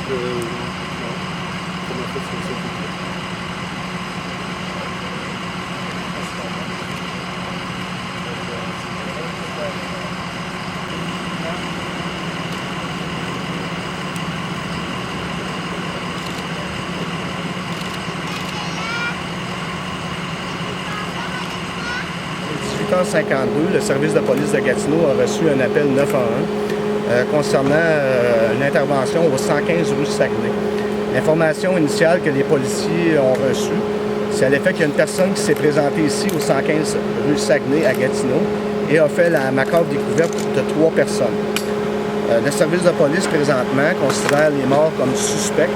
non. Comment fait ça? À 18h52, le service de police de Gatineau a reçu un appel 911 concernant une intervention au 115 rue Saguenay. L'information initiale que les policiers ont reçue, c'est à l'effet qu'il y a une personne qui s'est présentée ici au 115 rue Saguenay à Gatineau et a fait la macabre découverte de 3 personnes. Le service de police, présentement, considère les morts comme suspects.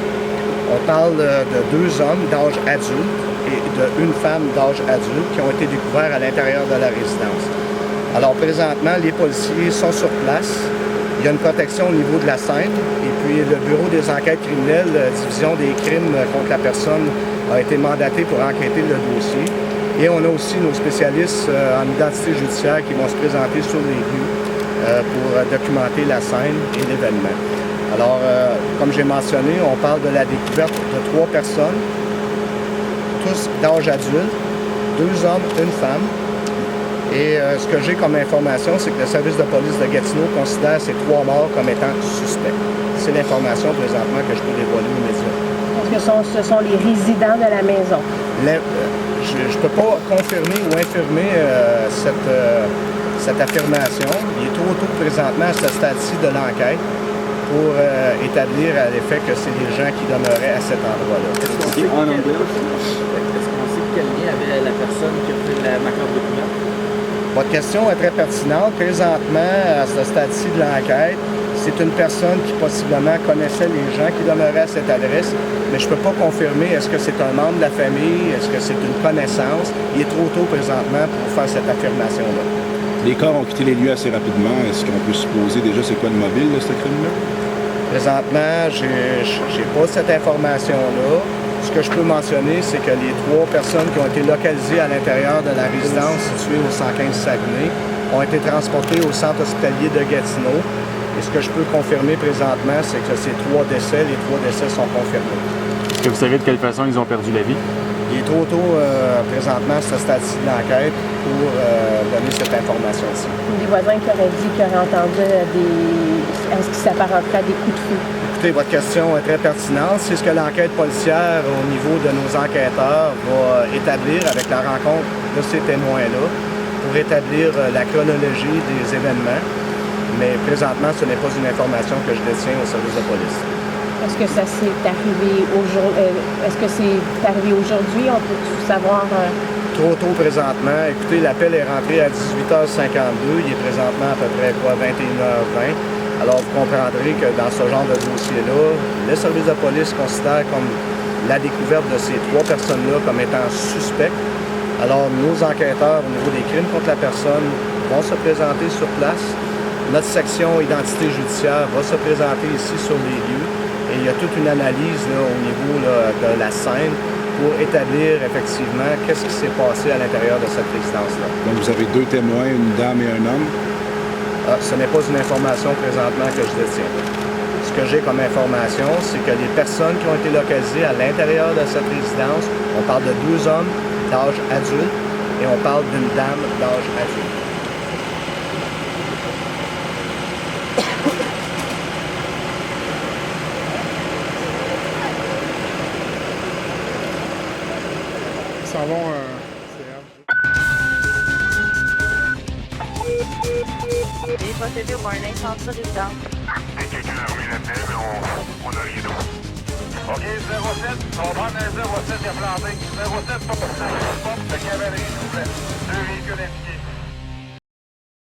On parle de 2 hommes d'âge adulte et d'une femme d'âge adulte qui ont été découverts à l'intérieur de la résidence. Alors présentement, les policiers sont sur place. Il y a une protection au niveau de la scène et puis le Bureau des enquêtes criminelles, division des crimes contre la personne, a été mandaté pour enquêter le dossier. Et on a aussi nos spécialistes en identité judiciaire qui vont se présenter sur les lieux pour documenter la scène et l'événement. Alors, comme j'ai mentionné, on parle de la découverte de 3 personnes, tous d'âge adulte, 2 hommes, une femme. Et ce que j'ai comme information, c'est que le service de police de Gatineau considère ces 3 morts comme étant suspects. C'est l'information présentement que je peux dévoiler aux médias. Est-ce que ce sont les résidents de la maison? Je ne peux pas confirmer ou infirmer cette affirmation. Il est trop tôt présentement à ce stade-ci de l'enquête pour établir à l'effet que c'est les gens qui demeuraient à cet endroit-là. Est-ce qu'on sait quel lien avait la personne qui a fait la macabre découverte? Votre question est très pertinente. Présentement, à ce stade-ci de l'enquête, c'est une personne qui possiblement connaissait les gens qui demeuraient à cette adresse, mais je ne peux pas confirmer est-ce que c'est un membre de la famille, est-ce que c'est une connaissance. Il est trop tôt présentement pour faire cette affirmation-là. Les corps ont quitté les lieux assez rapidement. Est-ce qu'on peut supposer déjà c'est quoi le mobile de ce crime-là? Présentement, j'ai pas cette information-là. Ce que je peux mentionner, c'est que les 3 personnes qui ont été localisées à l'intérieur de la résidence située au 115 Saguenay ont été transportées au centre hospitalier de Gatineau. Et ce que je peux confirmer présentement, c'est que ces 3 décès, les 3 décès sont confirmés. Est-ce que vous savez de quelle façon ils ont perdu la vie? Il est trop tôt présentement à ce stade-ci de l'enquête pour donner cette information-ci. Des voisins qui auraient dit qu'ils auraient entendu est-ce qu'ils s'apparenteraient à des coups de feu? Écoutez, votre question est très pertinente. C'est ce que l'enquête policière au niveau de nos enquêteurs va établir avec la rencontre de ces témoins-là pour établir la chronologie des événements. Mais présentement, ce n'est pas une information que je détiens au service de police. Est-ce que ça s'est arrivé aujourd'hui? Est-ce que c'est arrivé aujourd'hui? On peut tout savoir? Trop tôt présentement. Écoutez, l'appel est rentré à 18h52. Il est présentement à peu près 21h20. Alors, vous comprendrez que dans ce genre de dossier-là, le service de police considère comme la découverte de ces 3 personnes-là comme étant suspectes. Alors, nos enquêteurs au niveau des crimes contre la personne vont se présenter sur place. Notre section identité judiciaire va se présenter ici sur les lieux. Et il y a toute une analyse là, au niveau là, de la scène pour établir effectivement qu'est-ce qui s'est passé à l'intérieur de cette résidence-là. Donc vous avez 2 témoins, une dame et un homme? Ce n'est pas une information présentement que je détiens. Ce que j'ai comme information, c'est que les personnes qui ont été localisées à l'intérieur de cette résidence, on parle de 2 hommes d'âge adulte et on parle d'une dame d'âge adulte. Ils s'en vont. Il est possédé pour un incendie de résidence. Quelqu'un a remis l'appel, mais on n'a rien d'autre. OK, 07, on va prendre un 07 qui a planté. 07 pour le cavalerie, s'il vous plaît. 2 véhicules indiqués.